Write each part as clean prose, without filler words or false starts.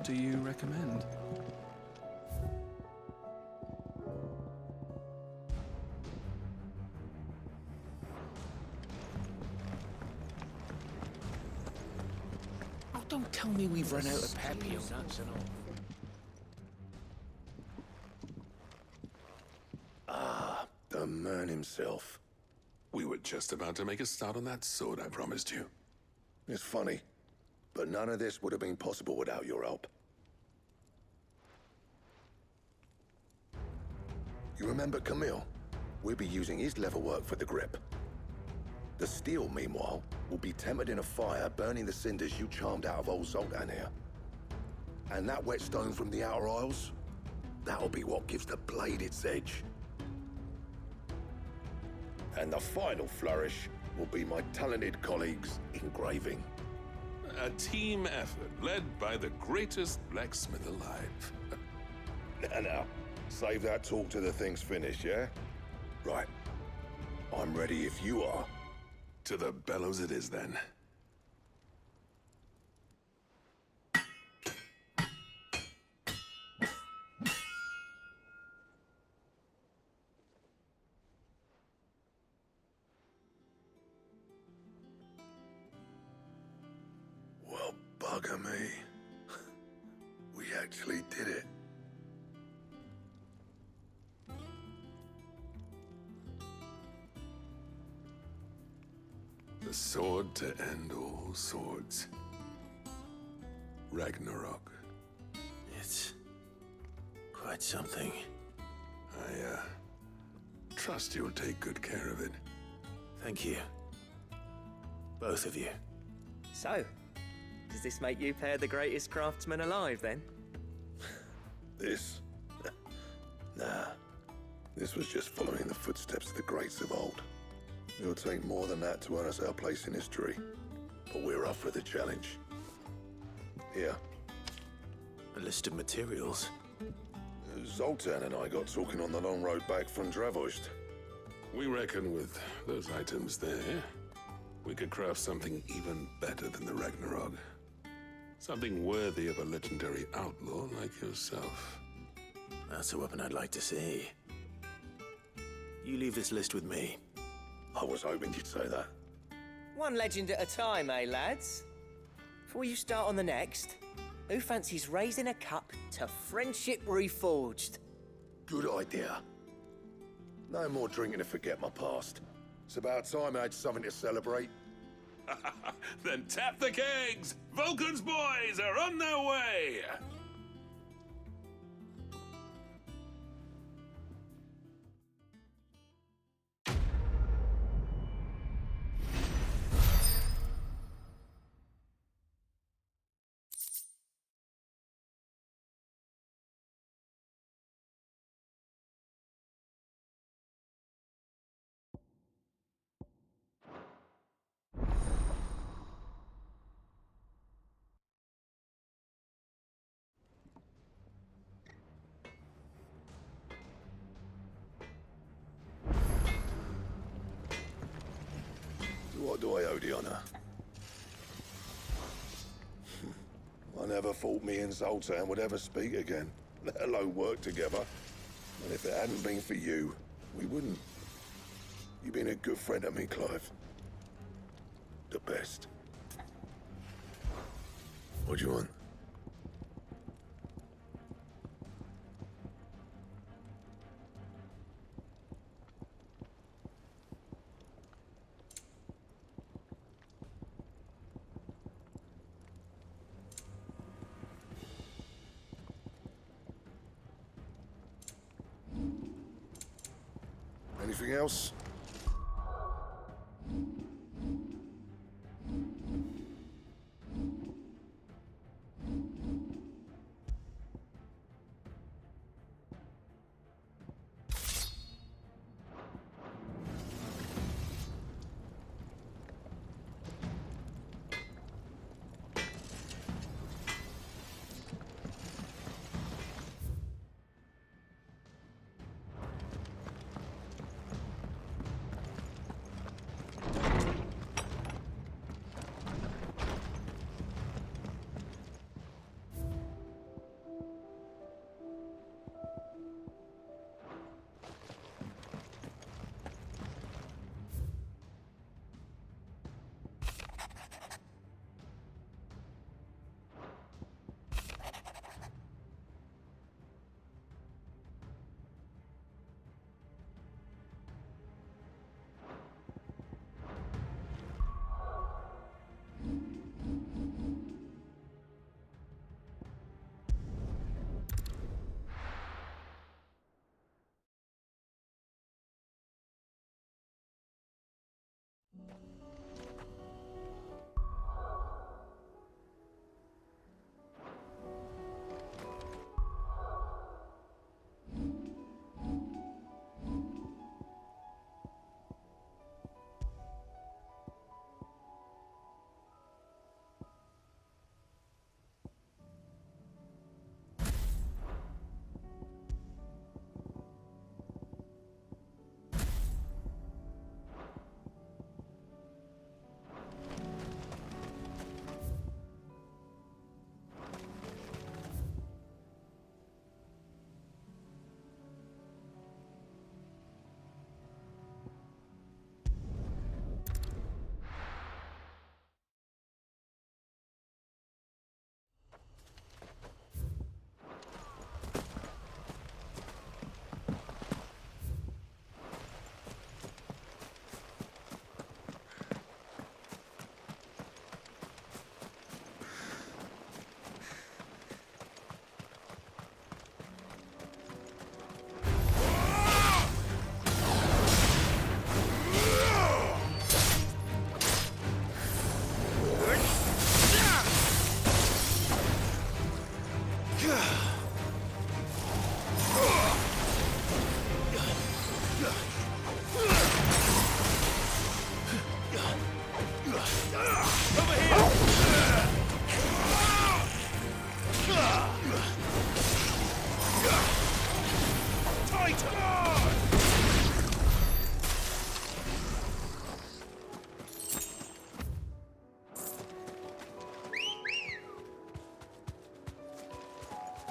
do you recommend? Oh, don't tell me we've run out of Papio nuts and all. The man himself. We were just about to make a start on that sword I promised you. It's funny, but none of this would have been possible without your help. You remember Camille? We'll be using his leatherwork for the grip. The steel, meanwhile, will be tempered in a fire, burning the cinders you charmed out of old Zoltan here. And that whetstone from the Outer Isles, that'll be what gives the blade its edge. And the final flourish will be my talented colleagues' engraving. A team effort led by the greatest blacksmith alive. Now, save that talk till the thing's finished, yeah? Right. I'm ready if you are. To the bellows it is then. Well, bugger me. We actually did it. The sword to end all swords. Ragnarok. It's quite something. I, trust you'll take good care of it. Thank you. Both of you. So, does this make you pair the greatest craftsman alive, then? This? Nah. This was just following the footsteps of the greats of old. It'll take more than that to earn us our place in history. But we're up for the challenge. Here. A list of materials. Zoltan and I got talking on the long road back from Dravost. We reckon with those items there, we could craft something even better than the Ragnarok. Something worthy of a legendary outlaw like yourself. That's a weapon I'd like to see. You leave this list with me. I was hoping you'd say that. One legend at a time, eh, lads? Before you start on the next, who fancies raising a cup to friendship reforged? Good idea. No more drinking to forget my past. It's about time I had something to celebrate. Then tap the kegs! Vulcan's boys are on their way! What do I owe the honor? I never thought me and Zoltan would ever speak again, let alone work together. And if it hadn't been for you, we wouldn't. You've been a good friend to me, Clive. The best. What do you want? Anything else?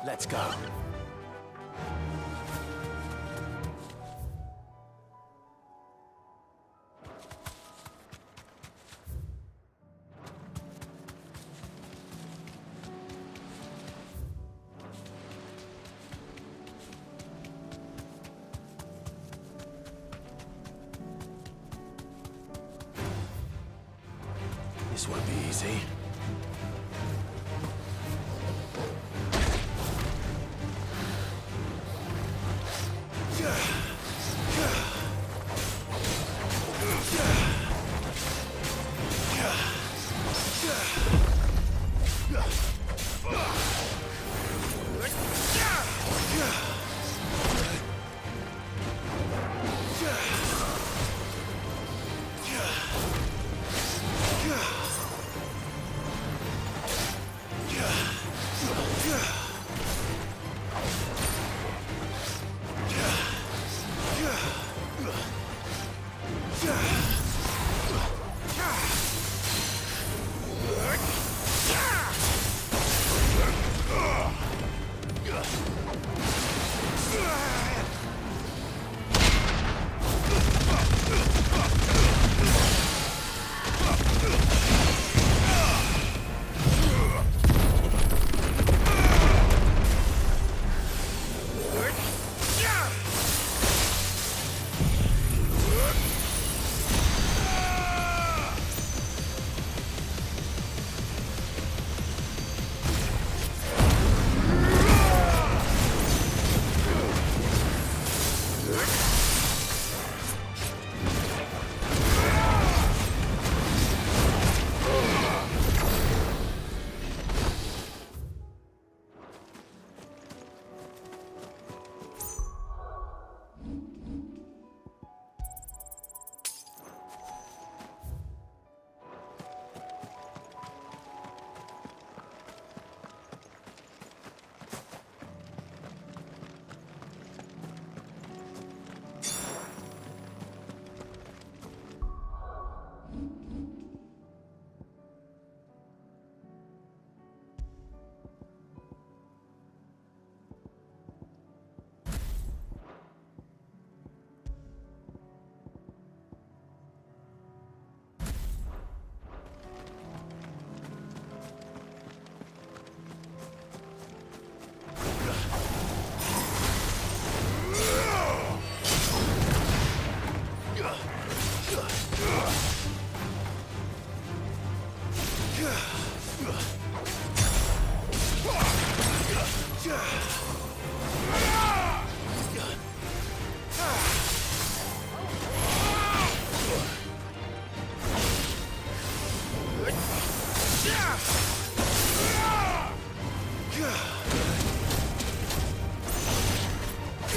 Let's go. This won't be easy.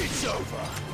It's over.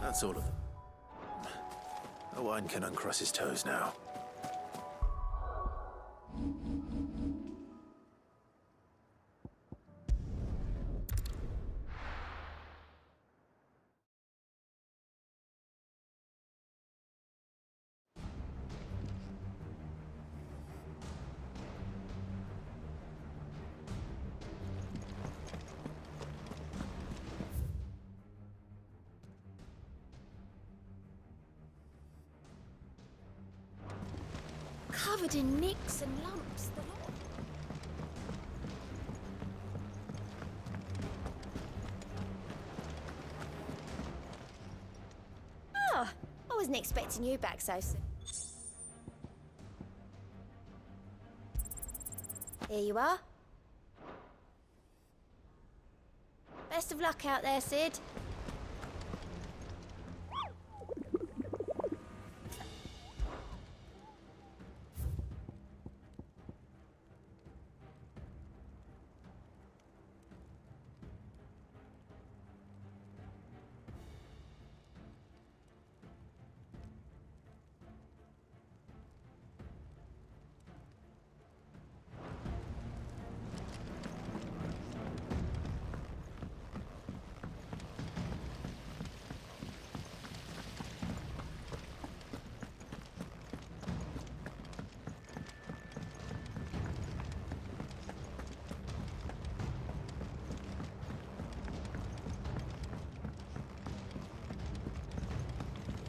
That's all of them. Owen can uncross his toes now. Covered in nicks and lumps, the lot. Oh, I wasn't expecting you back so soon. Here you are. Best of luck out there, Sid.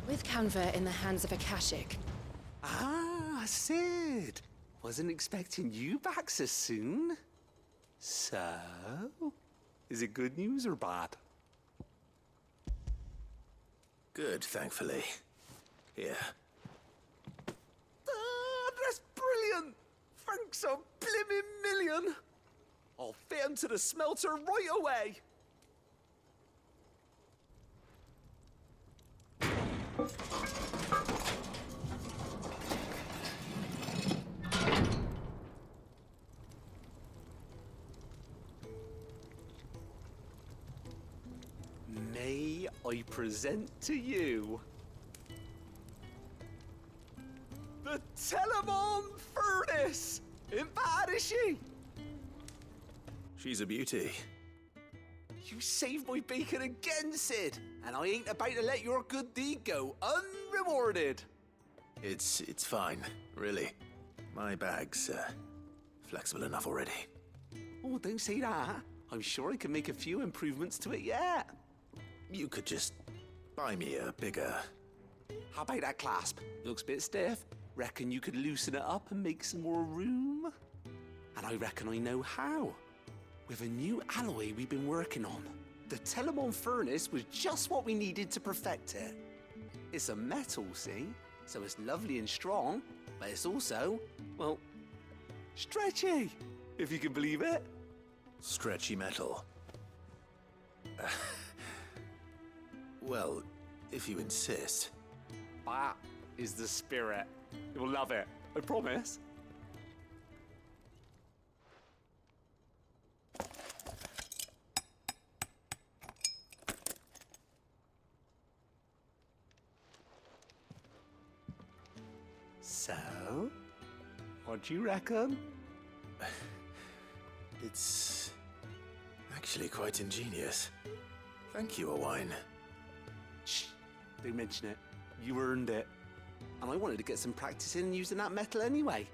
With Canva in the hands of Akashic. Ah, Sid. Wasn't expecting you back so soon. So, is it good news or bad? Good, thankfully. Here. Ah, that's brilliant. Thanks a blimmin' million. I'll fit 'em to the smelter right away. May I present to you the Telemon Furnace? Ain't bad, is she? She's a beauty. You saved my bacon again, Sid, and I ain't about to let your good deed go unrewarded. It's fine, really. My bag's flexible enough already. Oh, don't say that. I'm sure I can make a few improvements to it yet. You could just buy me a bigger... How about that clasp? Looks a bit stiff. Reckon you could loosen it up and make some more room? And I reckon I know how. With a new alloy we've been working on. The Telemon Furnace was just what we needed to perfect it. It's a metal, see? So it's lovely and strong, but it's also, well, stretchy, if you can believe it. Stretchy metal. Well, if you insist. That is the spirit. You'll love it, I promise. So, what do you reckon? It's actually quite ingenious. Thank you, Owen. Shh, don't mention it. You earned it. And I wanted to get some practice in using that metal anyway.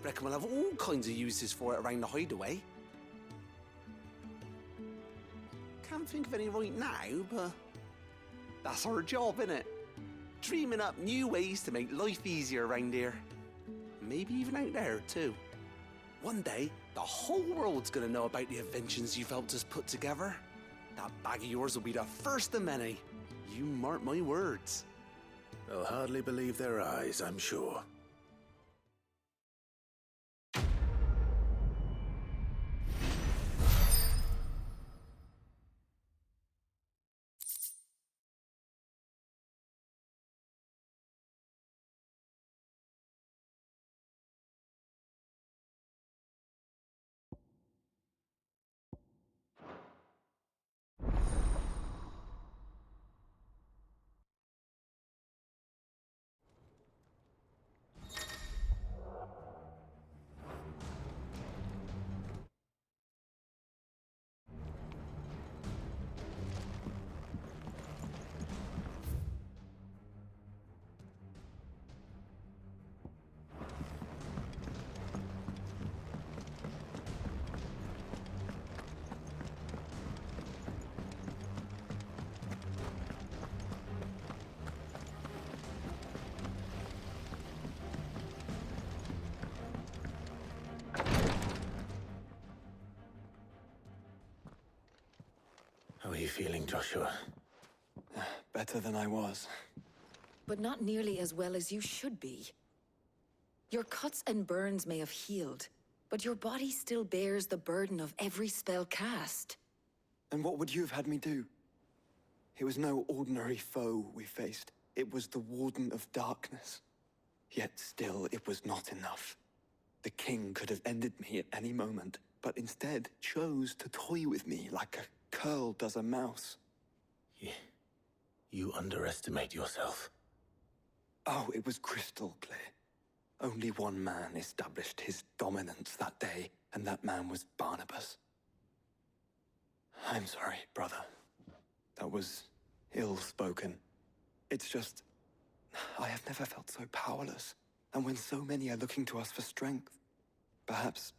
Reckon we'll have all kinds of uses for it around the hideaway. Can't think of any right now, but that's our job, innit? Dreaming up new ways to make life easier around here. Maybe even out there, too. One day, the whole world's gonna know about the inventions you've helped us put together. That bag of yours will be the first of many. You mark my words. They'll hardly believe their eyes, I'm sure. feeling, Joshua? Better than I was. But not nearly as well as you should be. Your cuts and burns may have healed, but your body still bears the burden of every spell cast. And what would you have had me do? It was no ordinary foe we faced. It was the Warden of Darkness. Yet still, it was not enough. The king could have ended me at any moment, but instead chose to toy with me like a curl does a mouse. You underestimate yourself. Oh, it was crystal clear. Only one man established his dominance that day, and that man was Barnabas. I'm sorry, brother. That was ill-spoken. It's just, I have never felt so powerless. And when so many are looking to us for strength, perhaps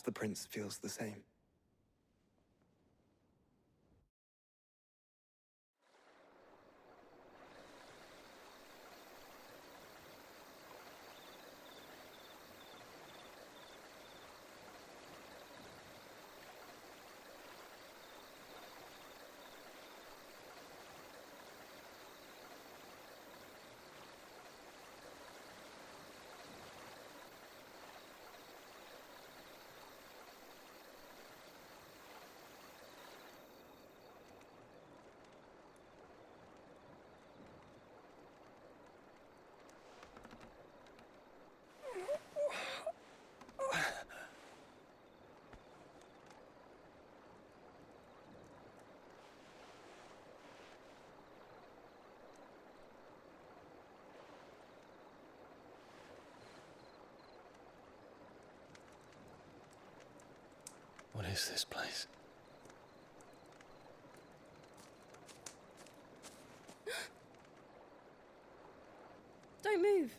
the prince feels the same. What is this place? Don't move.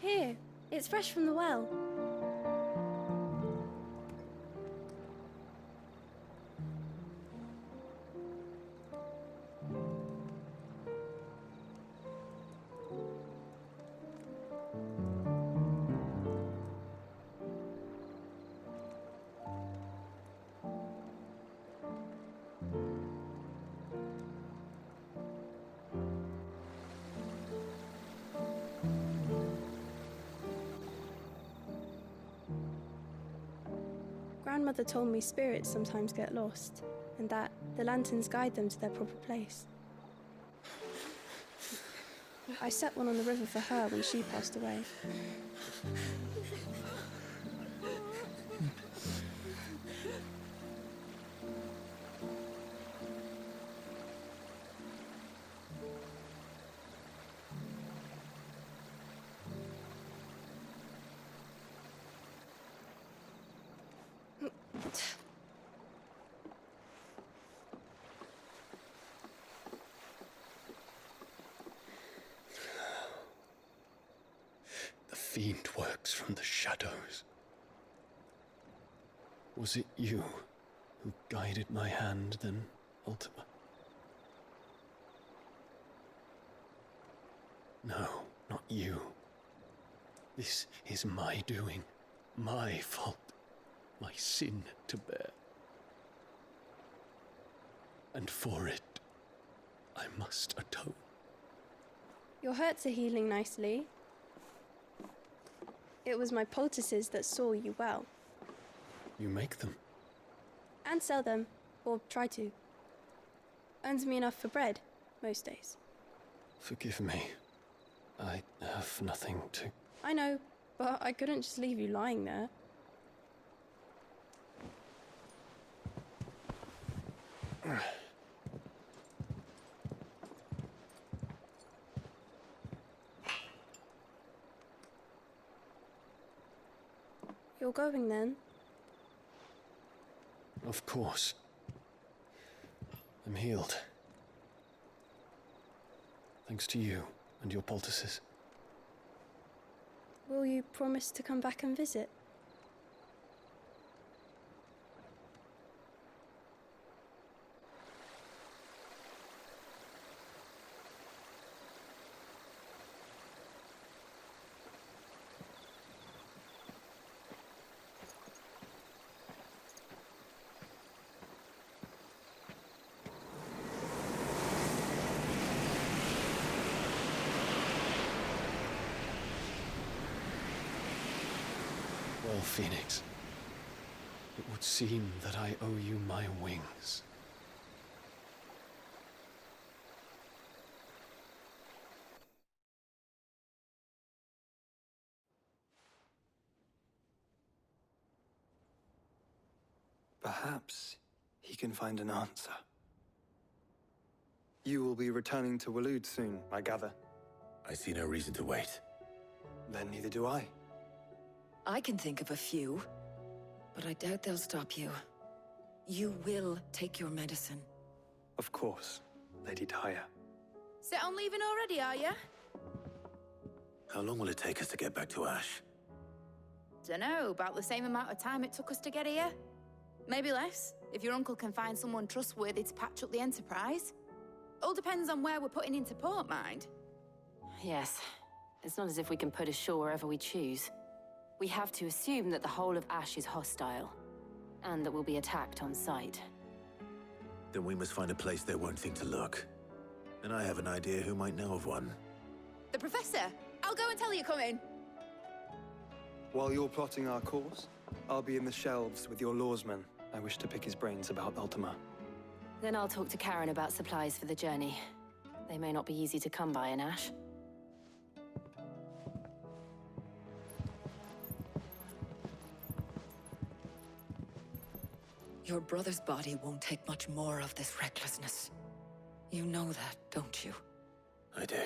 Here, it's fresh from the well. Grandmother told me spirits sometimes get lost, and that the lanterns guide them to their proper place. I set one on the river for her when she passed away. The fiend works from the shadows. Was it you who guided my hand then, Ultima? No, not you. This is my doing, my fault, my sin to bear. And for it, I must atone. Your hurts are healing nicely. It was my poultices that saw you well. You make them? And sell them, or try to. Earns me enough for bread, most days. Forgive me. I have nothing to... I know, but I couldn't just leave you lying there. You're going then? Of course. I'm healed. Thanks to you and your poultices. Will you promise to come back and visit? Well, Phoenix, it would seem that I owe you my wings. Perhaps he can find an answer. You will be returning to Waloed soon, I gather. I see no reason to wait. Then neither do I. I can think of a few, but I doubt they'll stop you. You will take your medicine. Of course, Lady Daya. Set on leaving already, are you? How long will it take us to get back to Ash? Dunno, about the same amount of time it took us to get here. Maybe less, if your uncle can find someone trustworthy to patch up the Enterprise. All depends on where we're putting into port, mind. Yes. It's not as if we can put ashore wherever we choose. We have to assume that the whole of Ash is hostile, and that we'll be attacked on sight. Then we must find a place they won't think to look. And I have an idea who might know of one. The Professor! I'll go and tell you come in. While you're plotting our course, I'll be in the shelves with your lawsman. I wish to pick his brains about Ultima. Then I'll talk to Karen about supplies for the journey. They may not be easy to come by in Ash. Your brother's body won't take much more of this recklessness. You know that, don't you? I do.